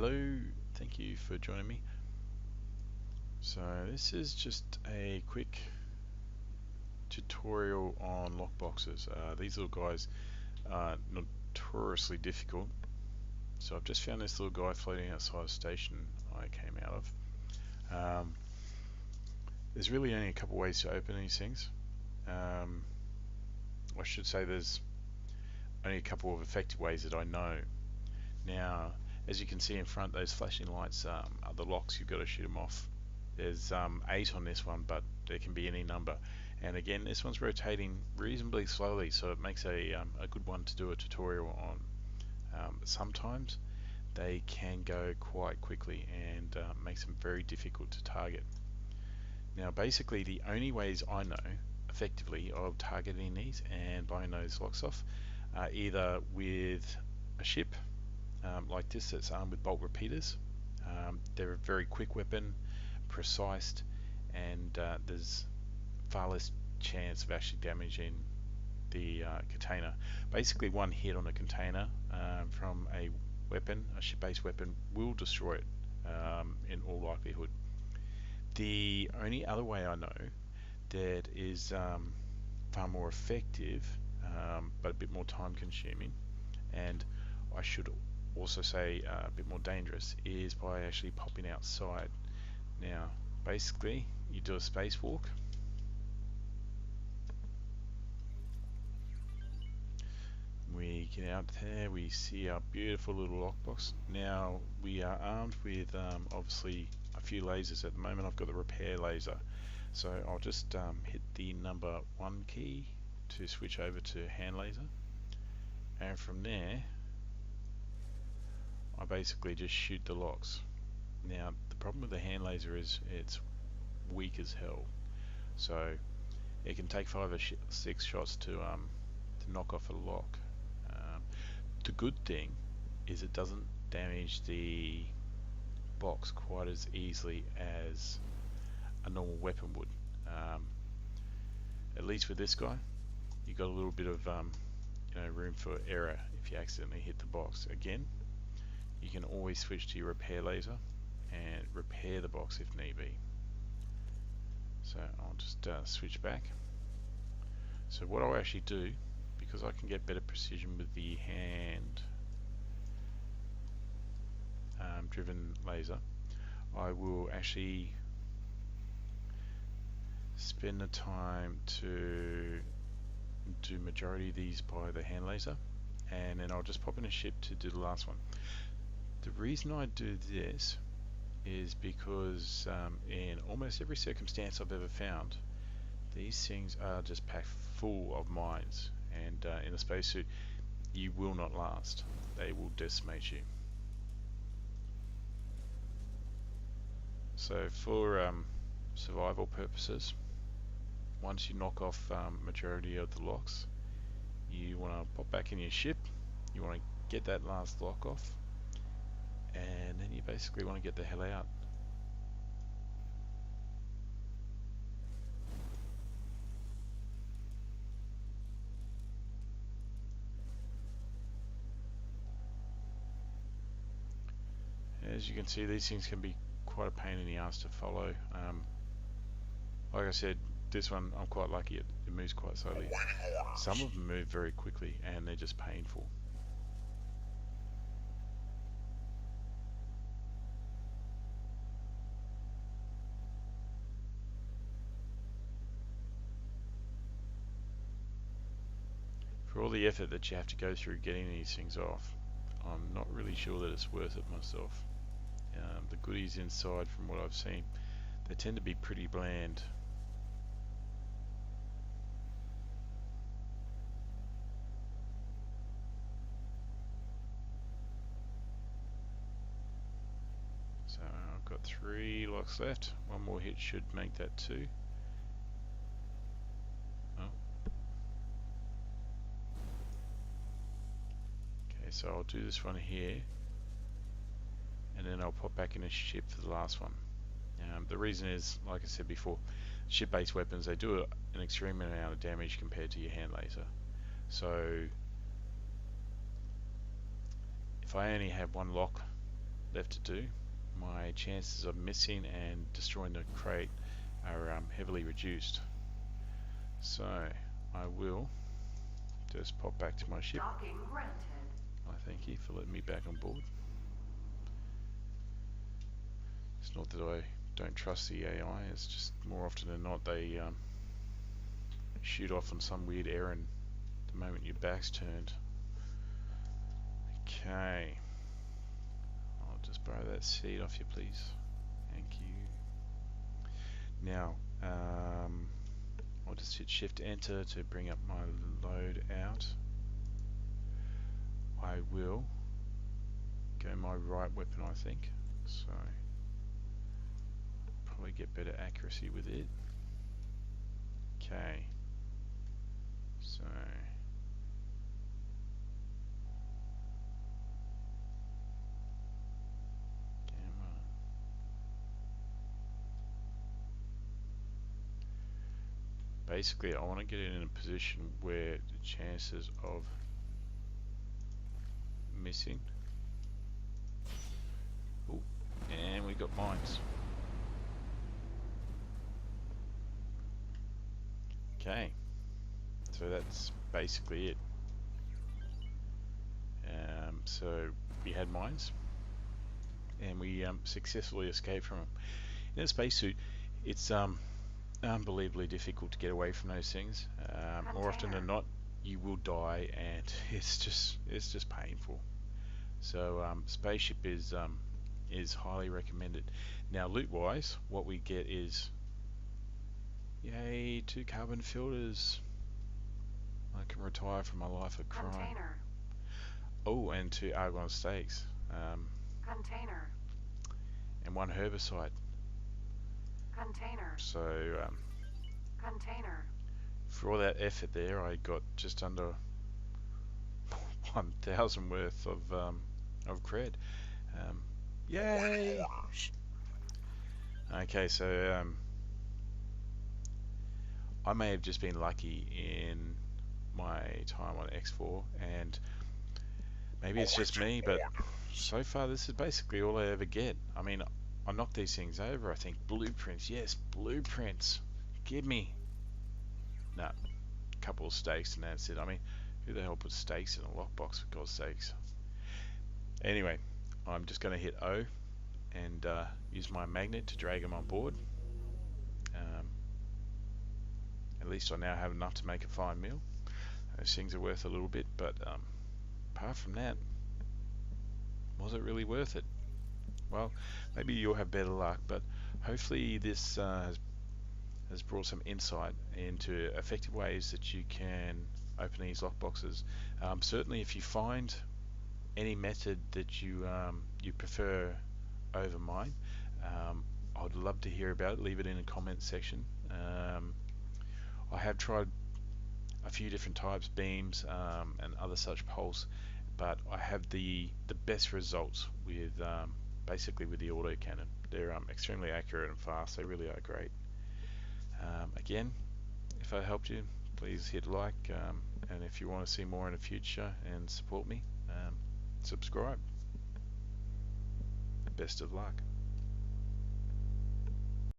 Hello, thank you for joining me. So this is just a quick tutorial on lockboxes. These little guys are notoriously difficult. So I've just found this little guy floating outside a station I came out of. There's really only a couple ways to open these things. I should say there's only a couple of effective ways that I know. Now, as you can see in front, those flashing lights are the locks. You've got to shoot them off. There's 8 on this one, but there can be any number. And again, this one's rotating reasonably slowly, so it makes a good one to do a tutorial on. Sometimes they can go quite quickly and makes them very difficult to target. Now, basically, the only ways I know effectively of targeting these and blowing those locks off are either with a ship like this that's armed with bolt repeaters. They're a very quick weapon, precise, and there's far less chance of actually damaging the container. Basically, one hit on a container from a weapon, a ship-based weapon, will destroy it in all likelihood. The only other way I know that is far more effective, but a bit more time consuming, and I should also say a bit more dangerous, is by actually popping outside. Now basically you do a spacewalk, we get out there, we see our beautiful little lockbox. Now we are armed with obviously a few lasers. At the moment I've got the repair laser, so I'll just hit the number 1 key to switch over to hand laser, and from there I basically just shoot the locks. Now the problem with the hand laser is it's weak as hell, so it can take 5 or 6 shots to knock off a lock. The good thing is it doesn't damage the box quite as easily as a normal weapon would. At least with this guy, you got a little bit of room for error if you accidentally hit the box. Again, you can always switch to your repair laser and repair the box if need be. So I'll just switch back. So what I'll actually do, because I can get better precision with the hand driven laser, I will actually spend the time to do majority of these by the hand laser, and then I'll just pop in a ship to do the last one. The reason I do this is because in almost every circumstance I've ever found, these things are just packed full of mines, and in a spacesuit you will not last. They will decimate you. So for survival purposes, once you knock off majority of the locks, you want to pop back in your ship, you want to get that last lock off, and then you basically want to get the hell out. As you can see, these things can be quite a pain in the ass to follow. Like I said, this one I'm quite lucky, it moves quite slowly. Some of them move very quickly and they're just painful. For all the effort that you have to go through getting these things off, I'm not really sure that it's worth it myself. The goodies inside, from what I've seen, they tend to be pretty bland. So I've got 3 locks left. One more hit should make that 2. So I'll do this one here, and then I'll pop back in a ship for the last one. The reason is, like I said before, ship-based weapons, they do an extreme amount of damage compared to your hand laser. So if I only have 1 lock left to do, my chances of missing and destroying the crate are heavily reduced. So I will just pop back to my ship. Docking granted. I thank you for letting me back on board. It's not that I don't trust the AI, it's just more often than not they shoot off on some weird errand the moment your back's turned. Okay. I'll just borrow that seat off you, please. Thank you. Now, I'll just hit Shift Enter to bring up my load out. I will go my right weapon, I think. So, probably get better accuracy with it. Okay. So, camera. Basically, I want to get it in a position where the chances of missing. Ooh, and we got mines. Okay, so that's basically it. So we had mines, and we successfully escaped from them. In a spacesuit, it's unbelievably difficult to get away from those things. More often than not, you will die, and it's just painful. So spaceship is highly recommended. Now loot-wise, what we get is, yay, 2 carbon filters. I can retire from my life of crime. Container. Oh, and 2 argon steaks. Container. And 1 herbicide. Container. So Container. for all that effort there, I got just under 1,000 worth of cred. Yay! Okay, so I may have just been lucky in my time on X4, and maybe it's just me, but so far this is basically all I ever get. I mean, I knock these things over. I think blueprints, yes, blueprints. Give me. No, a couple of steaks and that's it. I mean, who the hell puts steaks in a lockbox, for God's sakes? Anyway, I'm just going to hit O and use my magnet to drag them on board. At least I now have enough to make a fine meal. Those things are worth a little bit, but apart from that, was it really worth it? Well, maybe you'll have better luck, but hopefully this has brought some insight into effective ways that you can open these lockboxes. Certainly, if you find any method that you prefer over mine, I'd love to hear about it. Leave it in the comment section. I have tried a few different types, beams and other such pulse, but I have the best results with basically with the autocannon. They're extremely accurate and fast. They really are great. Again, if I helped you, please hit like, and if you want to see more in the future and support me, subscribe. Best of luck.